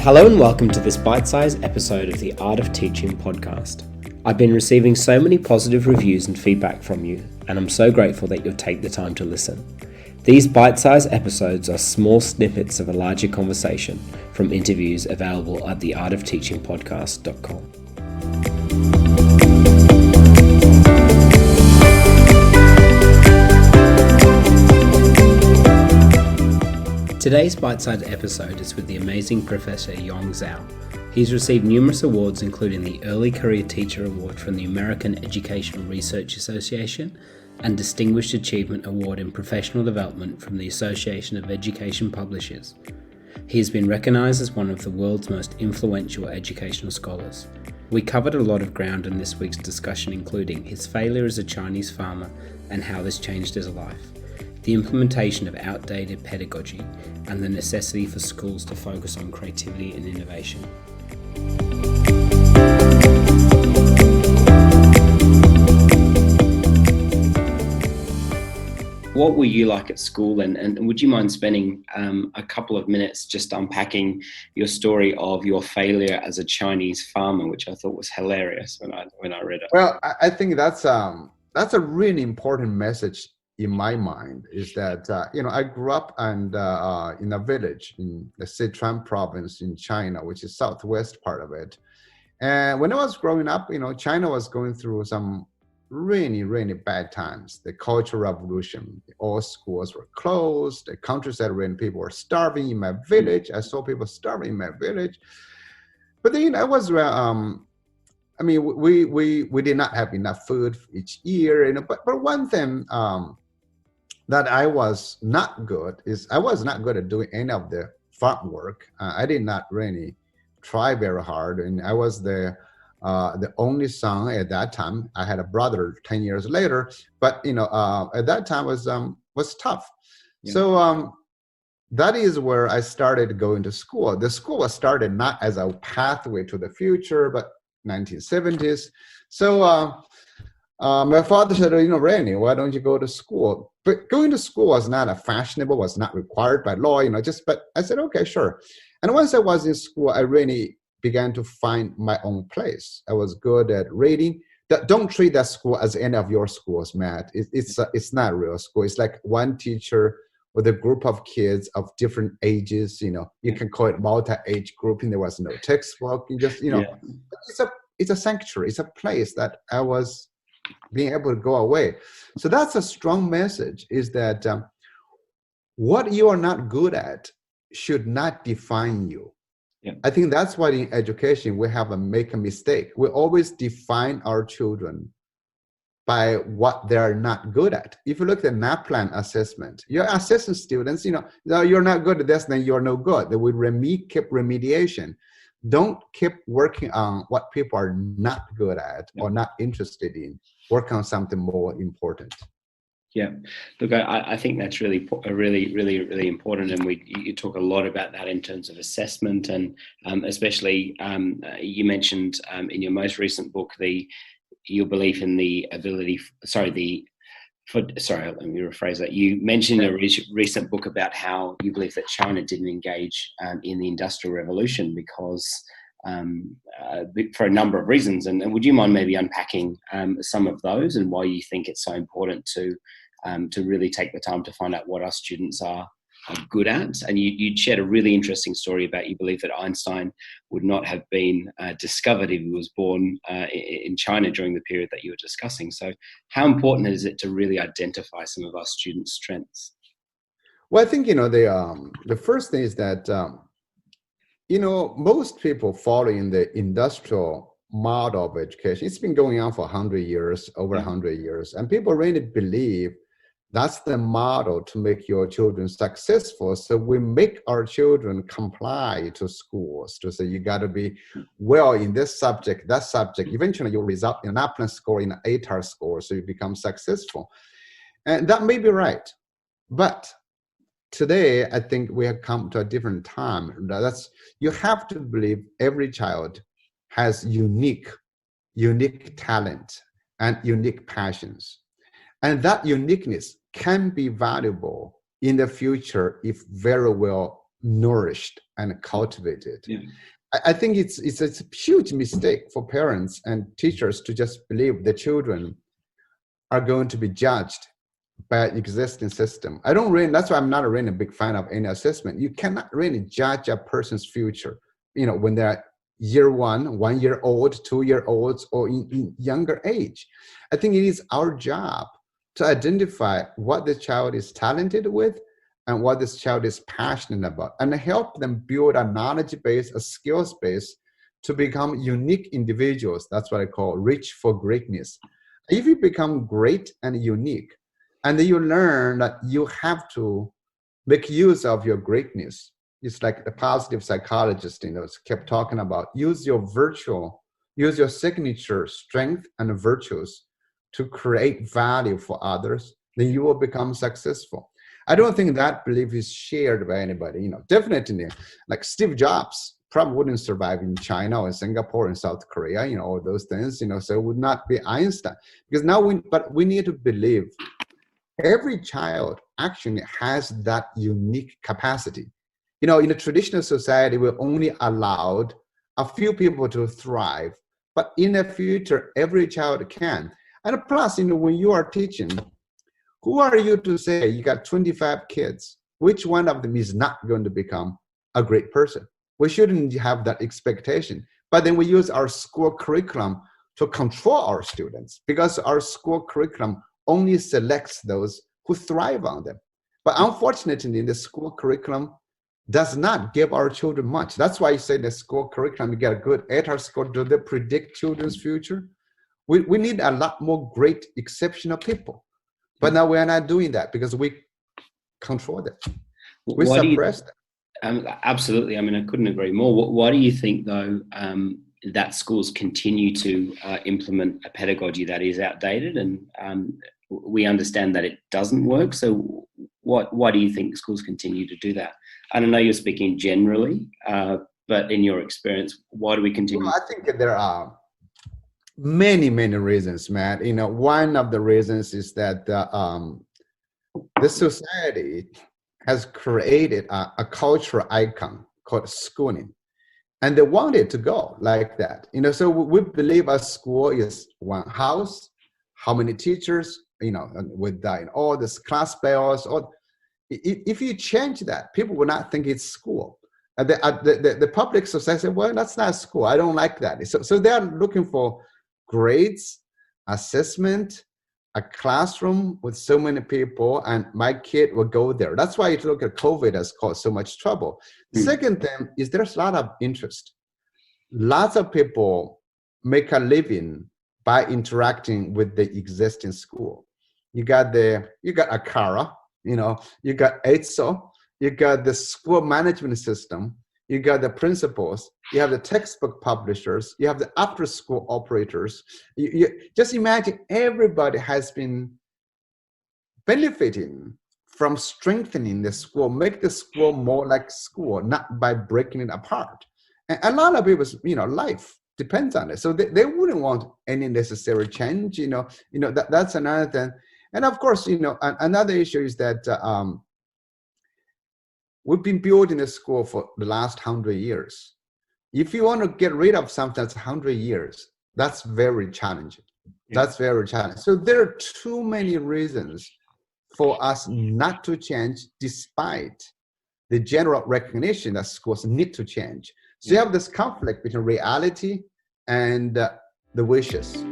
Hello and welcome to this bite-sized episode of the Art of Teaching podcast. I've been receiving so many positive reviews and feedback from you, and I'm so grateful that you'll take the time to listen. These bite-sized episodes are small snippets of a larger conversation from interviews available at theartofteachingpodcast.com. Today's bite-sized episode is with the amazing Professor Yong Zhao. He's received numerous awards, including the Early Career Teacher Award from the American Educational Research Association and Distinguished Achievement Award in Professional Development from the Association of Education Publishers. He has been recognized as one of the world's most influential educational scholars. We covered a lot of ground in this week's discussion, including his failure as a Chinese farmer and how this changed his life, the implementation of outdated pedagogy, and the necessity for schools to focus on creativity and innovation. What were you like at school, and would you mind spending a couple of minutes just unpacking your story of your failure as a Chinese farmer, which I thought was hilarious when I read it? Well, I think that's a really important message in my mind, is that I grew up in a village in the Sichuan province in China, which is southwest part of it. And when I was growing up, China was going through some really, really bad times. The Cultural Revolution, all schools were closed. The countryside, when people were starving in my village, I saw people starving in my village. But then I was we did not have enough food each year, but one thing that I was not good at doing any of the farm work. I did not really try very hard, and I was the only son at that time. I had a brother 10 years later, but at that time was tough. Yeah. So that is where I started going to school. The school was started not as a pathway to the future, but 1970s. So my father said, Randy, why don't you go to school? But going to school was not fashionable, was not required by law, but I said, okay, sure. And once I was in school, I really began to find my own place. I was good at reading. Don't treat that school as any of your schools, Matt. It's not a real school. It's like one teacher with a group of kids of different ages. You can call it multi-age grouping. There was no textbook. You just, it's a sanctuary. It's a place that I was being able to go away. So that's a strong message, is that what you are not good at should not define you. Yeah. I think that's why in education we make a mistake. We always define our children by what they're not good at. If you look at the NAPLAN assessment, you're assessing students, you're not good at this, then you're no good. They will keep remediation. Don't keep working on what people are not good at or not interested in. Work on something more important. Yeah, look, I think that's really important, and you talk a lot about that in terms of assessment, and especially you mentioned in your most recent book your belief in the ability. Let me rephrase that. You mentioned in a recent book about how you believe that China didn't engage in the Industrial Revolution because for a number of reasons. And would you mind maybe unpacking some of those and why you think it's so important to really take the time to find out what our students are good at? And you shared a really interesting story about you believe that Einstein would not have been discovered if he was born in China during the period that you were discussing. So how important is it to really identify some of our students' strengths? Well, I think, the first thing is that, most people following the industrial model of education. It's been going on for 100 years, over 100 years. And people really believe that's the model to make your children successful. So we make our children comply to schools to say, you got to be well in this subject, that subject. Eventually you'll result in an NAPLAN score, in an ATAR score, so you become successful. And that may be right. But today, I think we have come to a different time. You have to believe every child has unique talent and unique passions. And that uniqueness can be valuable in the future if very well nourished and cultivate it. Yeah. I think it's a huge mistake for parents and teachers to just believe the children are going to be judged by existing system. That's why I'm not really a big fan of any assessment. You cannot really judge a person's future, when they're year 1-year-old, 2-year-olds, or in younger age. I think it is our job to identify what the child is talented with and what this child is passionate about, and help them build a knowledge base, a skills base, to become unique individuals. That's what I call reach for greatness. If you become great and unique, and then you learn that you have to make use of your greatness. It's like the positive psychologist, kept talking about, use your signature strength and virtues to create value for others, then you will become successful. I don't think that belief is shared by anybody. Definitely, like Steve Jobs probably wouldn't survive in China or Singapore and South Korea, all those things, so it would not be Einstein. Because but we need to believe every child actually has that unique capacity. In a traditional society, we're only allowed a few people to thrive, but in the future, every child can. And plus, when you are teaching, who are you to say you got 25 kids, which one of them is not going to become a great person? We shouldn't have that expectation. But then we use our school curriculum to control our students, because our school curriculum only selects those who thrive on them. But unfortunately, the school curriculum does not give our children much. That's why you say the school curriculum, you get a good ATAR score. Do they predict children's future? We need a lot more great, exceptional people. But now we're not doing that because we control them. We suppress them. Absolutely. I couldn't agree more. Why do you think, though, that schools continue to implement a pedagogy that is outdated, and we understand that it doesn't work? So why do you think schools continue to do that? I don't know, you're speaking generally, but in your experience, why do we continue? Well, I think there are many, many reasons, Matt. One of the reasons is that the society has created a cultural icon called schooling, and they want it to go like that. So we believe a school is one house, how many teachers, with all this class bells. Or if you change that, people will not think it's school. The public society said, well, that's not school. I don't like that. So they are looking for grades, assessment, a classroom with so many people, and my kid will go there. That's why you look at COVID has caused so much trouble. The second thing is there's a lot of interest. Lots of people make a living by interacting with the existing school. You got Akara, you got ETSO, you got the school management system, you got the principals, you have the textbook publishers, you have the after-school operators. You just imagine everybody has been benefiting from strengthening the school, make the school more like school, not by breaking it apart. And a lot of people's, life depends on it. So they wouldn't want any necessary change, that's another thing. And of course, another issue is that we've been building a school for the last 100 years. If you want to get rid of something that's 100 years, that's very challenging. Yeah. That's very challenging. So there are too many reasons for us not to change, despite the general recognition that schools need to change. So you have this conflict between reality and the wishes.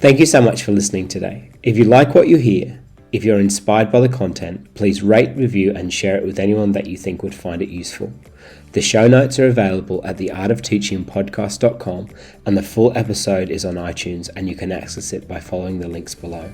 Thank you so much for listening today. If you like what you hear, if you're inspired by the content, please rate, review, and share it with anyone that you think would find it useful. The show notes are available at theartofteachingpodcast.com, and the full episode is on iTunes, and you can access it by following the links below.